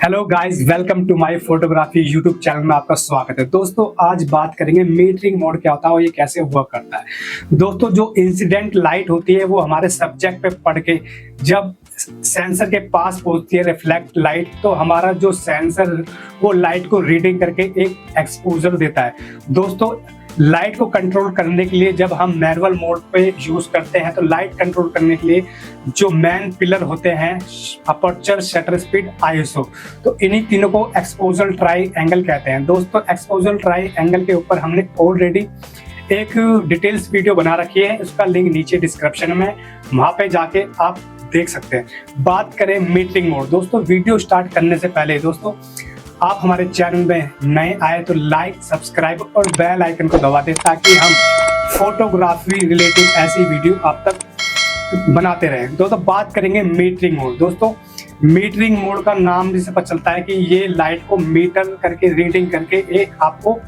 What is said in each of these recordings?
Hello guys, welcome to my photography YouTube channel में आपका स्वागत है। दोस्तों आज बात करेंगे मीटरिंग मोड क्या होता है और ये कैसे वर्क करता है। दोस्तों जो इंसिडेंट लाइट होती है वो हमारे सब्जेक्ट पे पड़ के जब सेंसर के पास पहुंचती है रिफ्लेक्ट लाइट, तो हमारा जो सेंसर वो लाइट को रीडिंग करके एक एक्सपोजर देता है। दोस्तों लाइट को कंट्रोल करने के लिए जब हम मैनुअल मोड पे यूज करते हैं तो लाइट कंट्रोल करने के लिए जो मेन पिलर होते हैं अपर्चर, शटर स्पीड, आईएसओ, तो इन्हीं तीनों को एक्सपोजर ट्राई एंगल कहते हैं। दोस्तों एक्सपोजर ट्राई एंगल के ऊपर हमने ऑलरेडी एक डिटेल्स वीडियो बना रखी है, उसका लिंक नीचे डिस्क्रिप्शन में, वहां पे जाके आप देख सकते हैं। बात करें मीटरिंग मोड, दोस्तों वीडियो स्टार्ट करने से पहले दोस्तों आप हमारे चैनल में नए आए तो लाइक, सब्सक्राइब और बेल आइकन को दबा दें ताकि हम फोटोग्राफी रिलेटेड ऐसी वीडियो आप तक बनाते रहें। दोस्तों बात करेंगे मीटरिंग मोड। दोस्तों मीटरिंग मोड का नाम जिससे पता चलता है कि ये लाइट को मीटर करके रीडिंग करके एक आपको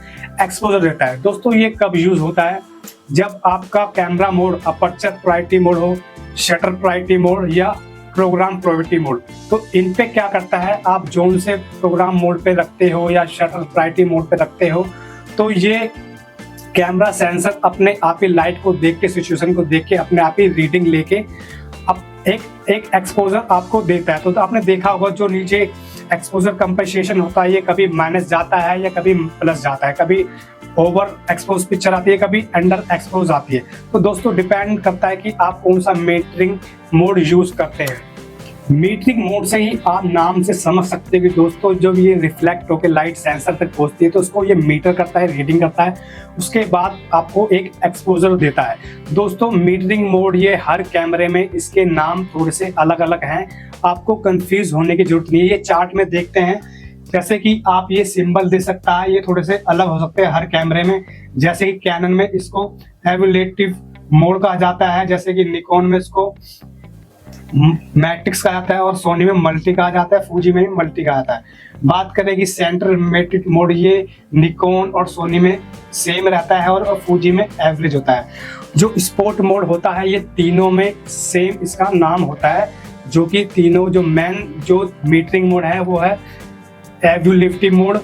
एक्सपोजर देता है। दोस्तों ये कब यूज होता है? जब आपका camera mode aperture priority mode हो, शटर प्रायोरिटी मोड या प्रोग्राम प्रायोरिटी मोड। तो इन पे क्या करता है, आप जोन से प्रोग्राम मोड पे रखते हो या शटर प्रायोरिटी मोड पे रखते हो तो ये कैमरा सेंसर अपने आप ही लाइट को देख के, सिचुएशन को देख के अपने आप ही रीडिंग लेके अब एक एक्सपोजर आपको देता है। तो आपने देखा होगा जो नीचे एक्सपोजर कंपेंसेशन होता है ये कभी माइनस जाता है या कभी प्लस जाता है, कभी ओवर एक्सपोज पिक्चर आती है, कभी अंडर एक्सपोज आती है। तो दोस्तों डिपेंड करता है कि आप कौन सा मीटरिंग मोड यूज करते हैं। मीटरिंग मोड से ही आप नाम से समझ सकते हैं कि दोस्तों जब ये रिफ्लेक्ट होकर लाइट सेंसर तक पहुंचती है तो उसको ये मीटर करता है, रीडिंग करता है, उसके बाद आपको एक एक्सपोजर देता है। दोस्तों मीटरिंग मोड ये हर कैमरे में इसके नाम थोड़े से अलग अलग हैं, आपको कंफ्यूज होने की जरूरत नहीं है। ये चार्ट में देखते हैं, जैसे कि आप ये सिंबल दे सकता है, ये थोड़े से अलग हो सकते हैं हर कैमरे में। जैसे कि कैनन में इसको एवोलेटिव मोड कहा जाता है, जैसे कि निकॉन में इसको मैट्रिक्स कहा जाता है और सोनी में मल्टी कहा जाता है, फूजी में मल्टी कहा जाता है। बात करें कि सेंटर मेट्रिक मोड, ये निकॉन और सोनी में सेम रहता है और फूजी में एवरेज होता है। जो स्पोर्ट मोड होता है ये तीनों में सेम इसका नाम होता है, जो कि तीनों जो मेन जो मीटरिंग मोड है वो है एवोलेटिव मोड,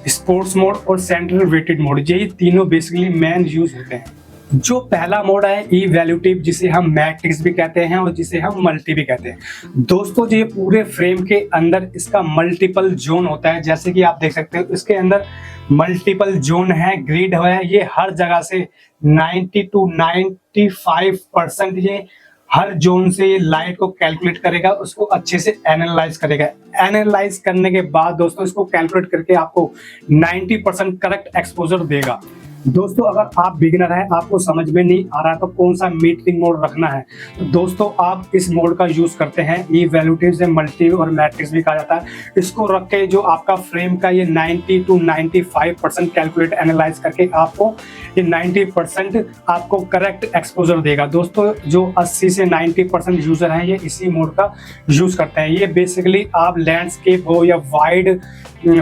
स्पोर्ट्स मोड और सेंट्रल वेटेड मोड। यही तीनों बेसिकली मेन यूज होते हैं। जो पहला मोड है इवैल्यूएटिव, जिसे हम मैट्रिक्स भी कहते हैं और जिसे हम मल्टी भी कहते हैं। दोस्तों ये पूरे फ्रेम के अंदर इसका मल्टीपल जोन होता है, जैसे कि आप देख सकते हो इसके अंदर मल्टीपल जोन है, ग्रिड है, ये हर जगह से 90 to 95% ये हर जोन से ये लाइट को कैलकुलेट करेगा, उसको अच्छे से एनालाइज करेगा। एनालाइज करने के बाद दोस्तों इसको कैलकुलेट करके आपको 90% करेक्ट एक्सपोजर देगा। दोस्तों अगर आप बिगिनर हैं, आपको समझ में नहीं आ रहा तो कौन सा मीटरिंग मोड रखना है, तो दोस्तों आप इस मोड का यूज करते हैं। इवैल्यूएटिव से मल्टी और मैट्रिक्स भी कहा जाता है। इसको रख के जो आपका फ्रेम का ये 90 to 95% कैलकुलेट एनालाइज करके आपको ये 90% आपको करेक्ट एक्सपोजर देगा। दोस्तों जो 80 से 90% यूजर हैं ये इसी मोड का यूज करते हैं। ये बेसिकली आप लैंडस्केप हो या वाइड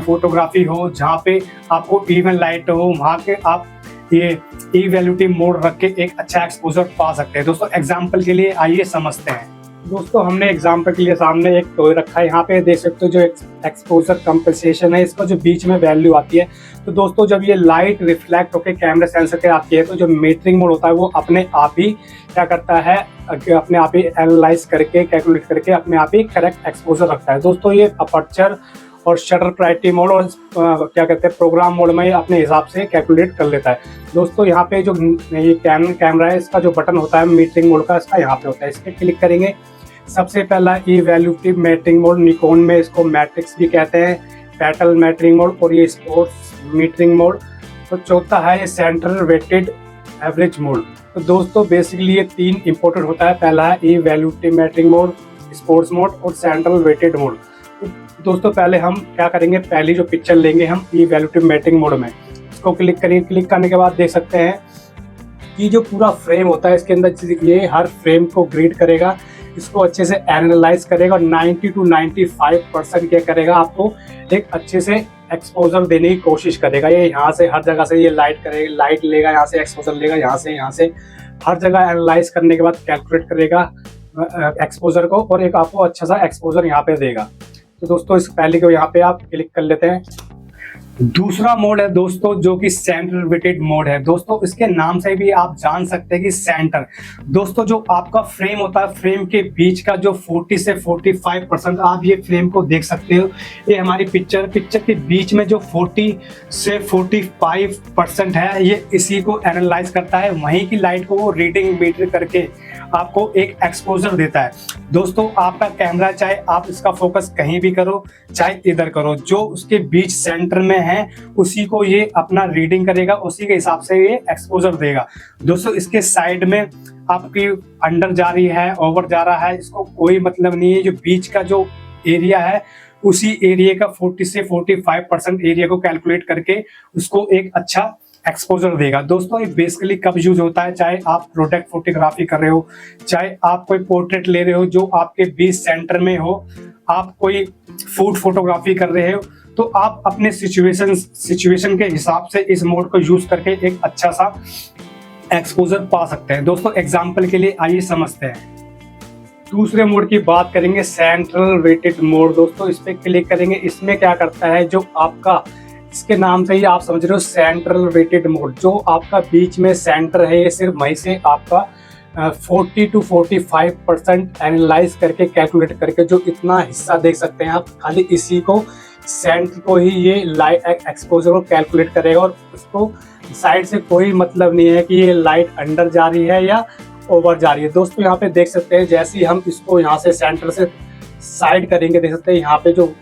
फोटोग्राफी हो, जहाँ पे आपको इवन लाइट हो, वहाँ के आप ये इवैल्यूएटिव मोड रख के एक अच्छा एक्सपोजर पा सकते हैं। दोस्तों एग्जांपल के लिए आइए समझते हैं। दोस्तों हमने एग्जांपल के लिए सामने एक टॉय रखा है, यहाँ पे देख सकते हो जो एक्सपोजर कंपेंसेशन है, इसका जो बीच में वैल्यू आती है। तो दोस्तों जब ये लाइट रिफ्लेक्ट होकर कैमरा सेंसर पे आती है तो जो मीटरिंग मोड होता है वो अपने आप ही क्या करता है, अपने आप ही एनालाइज करके कैलकुलेट करके अपने आप ही करेक्ट एक्सपोजर रखता है। दोस्तों ये अपर्चर और शटर प्रायोरिटी मोड और क्या कहते हैं प्रोग्राम मोड में अपने हिसाब से कैलकुलेट कर लेता है। दोस्तों यहाँ पे जो ये कैनन कैमरा है, इसका जो बटन होता है मीटरिंग मोड का, इसका यहाँ पे होता है, इस पर क्लिक करेंगे। सबसे पहला इवैल्यूएटिव मीटरिंग मोड, निकॉन में इसको मैट्रिक्स भी कहते हैं, पैटल मीटरिंग मोड और ये स्पोर्ट्स मीटरिंग मोड। तो चौथा है ये सेंट्रल वेटेड एवरेज मोड। तो दोस्तों बेसिकली ये तीन इंपॉर्टेंट होता है, पहला है evaluative metering mode, sports mode और सेंट्रल वेटेड मोड। दोस्तों पहले हम क्या करेंगे, पहली जो पिक्चर लेंगे हम इवैल्यूएटिव मीटरिंग मोड में, इसको क्लिक करेंगे। क्लिक करने के बाद देख सकते हैं कि जो पूरा फ्रेम होता है इसके अंदर ये हर फ्रेम को ग्रिड करेगा, इसको अच्छे से एनालाइज करेगा और 90 to 95% क्या करेगा, आपको एक अच्छे से एक्सपोजर देने की कोशिश करेगा। ये यहाँ से हर जगह से ये लाइट लेगा, यहाँ से एक्सपोजर लेगा, यहाँ से हर जगह एनालाइज करने के बाद कैलकुलेट करेगा एक्सपोजर को और एक आपको अच्छा सा एक्सपोजर यहाँ पे देगा। तो दोस्तों इस पहले को यहाँ पे आप क्लिक कर लेते हैं। दूसरा मोड है दोस्तों जो कि सेंटर वेटेड मोड है। दोस्तों इसके नाम से भी आप जान सकते हैं कि सेंटर, दोस्तों जो आपका फ्रेम होता है, फ्रेम के बीच का जो 40 से 45% आप ये फ्रेम को देख सकते हो। ये हमारी पिक्चर के बीच में जो 40 से 45% है, ये इसी को एनालाइज करता है। वहीं की लाइट को वो रीडिंग मीटर करके आपको एक एक्सपोजर देता है। दोस्तों आपका कैमरा चाहे आप इसका फोकस कहीं भी करो, चाहे इधर करो, जो उसके बीच सेंटर में है उसी को ये अपना रीडिंग करेगा, उसी के हिसाब से ये एक्सपोजर देगा। दोस्तों इसके साइड में आपकी अंडर जा रही है, ओवर जा रहा है, इसको कोई मतलब नहीं है। जो बीच का जो एरिया है उसी एरिया का 40 से 45% एरिया को कैलकुलेट करके उसको एक अच्छा एक्सपोजर देगा। दोस्तों ये बेसिकली कब यूज होता है, चाहे आप प्रोडक्ट फोटोग्राफी कर रहे हो, चाहे आप कोई पोर्ट्रेट ले रहे हो जो आपके बीच सेंटर में हो, आप कोई फूड फोटोग्राफी कर रहे हो, तो आप अपने सिचुएशन के हिसाब से इस मोड को यूज करके एक अच्छा सा एक्सपोजर पा सकते हैं। दोस्तों एग्जांपल के लिए आइए समझते हैं। दूसरे मोड की बात करेंगे, सेंट्रल वेटेड मोड। दोस्तों इस पे क्लिक करेंगे। इसमें क्या करता है, जो आपका इसके नाम से ही आप समझ रहे हो सेंट्रल वेटेड मोड, जो आपका बीच में सेंटर है ये सिर्फ वहीं से आपका 40 to 45% एनालाइज करके कैलकुलेट करके जो इतना हिस्सा देख सकते हैं आप, खाली इसी को सेंटर को ही ये लाइट एक्सपोजर को कैलकुलेट करेगा और उसको साइड से कोई मतलब नहीं है कि ये लाइट अंडर जा रही है या ओवर जा रही है। दोस्तों यहाँ पे देख सकते हैं, जैसे ही हम इसको यहाँ से सेंटर से साइड करेंगे, देख सकते हैं यहाँ पे जो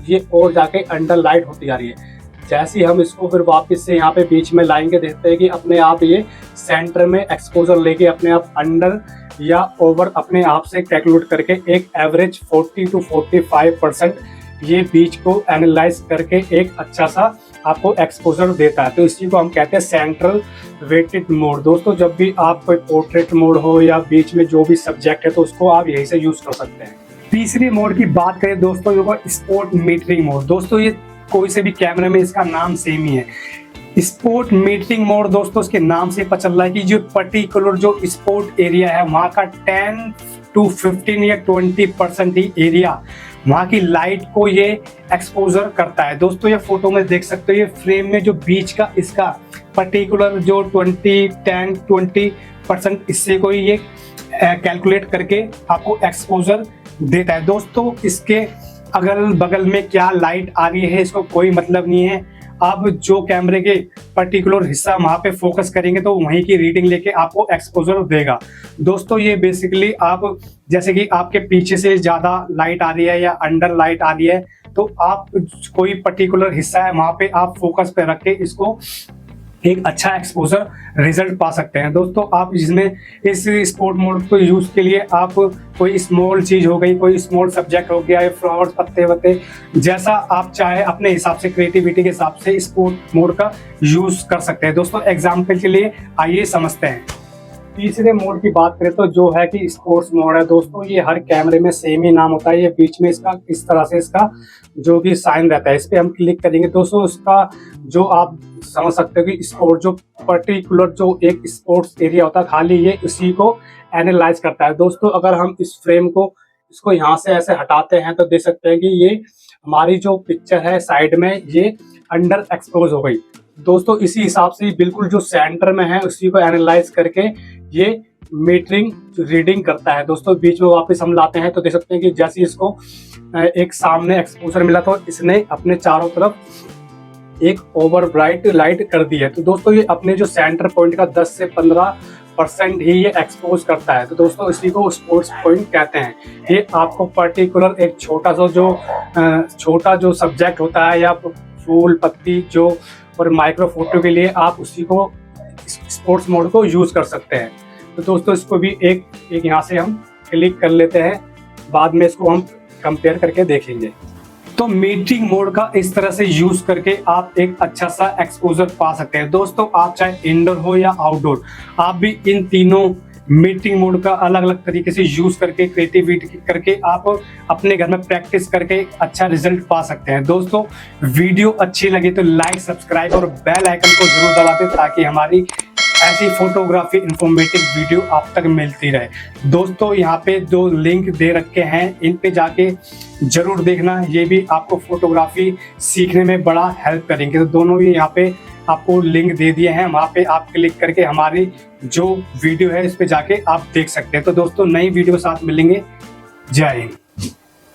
ये और जाके अंडर लाइट होती जा रही है। जैसे ही हम इसको फिर वापस से यहाँ पे बीच में लाएंगे, देखते हैं कि अपने आप ये सेंटर में एक्सपोजर लेके अपने आप अंडर या ओवर अपने आप से कैलकुलेट करके एक एवरेज 40 to 45% ये बीच को एनालाइज करके एक अच्छा सा आपको एक्सपोजर देता है। तो इसी को हम कहते हैं सेंट्रल वेटेड मोड। दोस्तों जब भी आप कोई पोर्ट्रेट मोड हो या बीच में जो भी सब्जेक्ट है तो उसको आप यहीं से यूज कर सकते हैं। तीसरी मोड की बात करें दोस्तों, ये स्पोर्ट मीटरिंग मोड। दोस्तों ये कोई से भी कैमरे में इसका नाम सेम ही है, स्पोर्ट मीटरिंग मोड। दोस्तों इसके नाम से पता चल रहा है कि जो पर्टिकुलर जो स्पोर्ट एरिया है वहाँ का 10 to 15 या 20% ही एरिया वहाँ की लाइट को ये एक्सपोजर करता है। दोस्तों ये फोटो में देख सकते हो, ये फ्रेम में जो बीच का इसका पर्टिकुलर जो 10-20% इससे को ये कैलकुलेट करके आपको एक्सपोजर देता है। दोस्तों इसके अगल बगल में क्या लाइट आ रही है इसको कोई मतलब नहीं है। आप जो कैमरे के पर्टिकुलर हिस्सा वहां पे फोकस करेंगे तो वहीं की रीडिंग लेके आपको एक्सपोजर देगा। दोस्तों ये बेसिकली आप जैसे कि आपके पीछे से ज्यादा लाइट आ रही है या अंडर लाइट आ रही है, तो आप कोई पर्टिकुलर हिस्सा है वहां पे आप फोकस पे रख के इसको एक अच्छा एक्सपोजर रिजल्ट पा सकते हैं। दोस्तों आप इसमें इस स्पोर्ट मोड को यूज के लिए आप कोई स्मॉल चीज हो गई, कोई स्मॉल सब्जेक्ट हो गया, फ्लावर्स, पत्ते वत्ते, जैसा आप चाहे अपने हिसाब से क्रिएटिविटी के हिसाब से स्पोर्ट मोड का यूज कर सकते हैं। दोस्तों एग्जाम्पल के लिए आइए समझते हैं। तीसरे मोड की बात करें तो जो है कि स्पोर्ट्स मोड है। दोस्तों ये हर कैमरे में सेम ही नाम होता है। ये बीच में इसका इस तरह से इसका जो कि साइन रहता है, इस पे हम क्लिक करेंगे दोस्तों उसका जो आप समझ सकते हो कि स्पोर्ट जो पर्टिकुलर जो एक स्पोर्ट्स एरिया होता है खाली ये उसी को एनालाइज करता है। दोस्तों अगर हम इस फ्रेम को इसको यहाँ से ऐसे हटाते हैं तो देख सकते हैं कि ये हमारी जो पिक्चर है साइड में ये अंडर एक्सपोज हो गई। दोस्तों इसी हिसाब से बिल्कुल जो सेंटर में है उसी को एनालाइज करके ये मीटरिंग रीडिंग करता है। दोस्तों बीच में वापस हम लाते हैं तो देख सकते हैं कि जैसे इसको एक सामने एक्सपोजर मिला तो इसने अपने चारों तरफ एक ओवर ब्राइट लाइट कर दी है। तो दोस्तों ये अपने जो सेंटर पॉइंट का 10 से 15% ही ये एक्सपोज करता है। तो दोस्तों इसी को स्पोर्ट्स पॉइंट कहते हैं। ये आपको पर्टिकुलर एक छोटा जो सब्जेक्ट होता है या फूल पत्ती जो और माइक्रो फोटो के लिए आप उसी को स्पोर्ट्स मोड को यूज कर सकते हैं। तो दोस्तों इसको भी एक यहाँ से हम क्लिक कर लेते हैं, बाद में इसको हम कंपेयर करके देखेंगे। तो मीटरिंग मोड का इस तरह से यूज करके आप एक अच्छा सा एक्सपोजर पा सकते हैं। दोस्तों आप चाहे इंडोर हो या आउटडोर, आप भी इन तीनों मीटिंग मोड का अलग अलग तरीके से यूज करके क्रिएटिविटी करके आप अपने घर में प्रैक्टिस करके अच्छा रिजल्ट पा सकते हैं। दोस्तों वीडियो अच्छी लगी तो लाइक, सब्सक्राइब और बेल आइकन को जरूर दबा दें ताकि हमारी ऐसी फोटोग्राफी इंफॉर्मेटिव वीडियो आप तक मिलती रहे। दोस्तों यहाँ पे जो लिंक दे रखे हैं इन पे जाके जरूर देखना, ये भी आपको फोटोग्राफी सीखने में बड़ा हेल्प करेंगे। तो दोनों ही यहाँ पे आपको लिंक दे दिए हैं, वहाँ पे आप क्लिक करके हमारी जो वीडियो है इस पे जाके आप देख सकते हैं। तो दोस्तों नई वीडियो के साथ मिलेंगे। जय हिंद।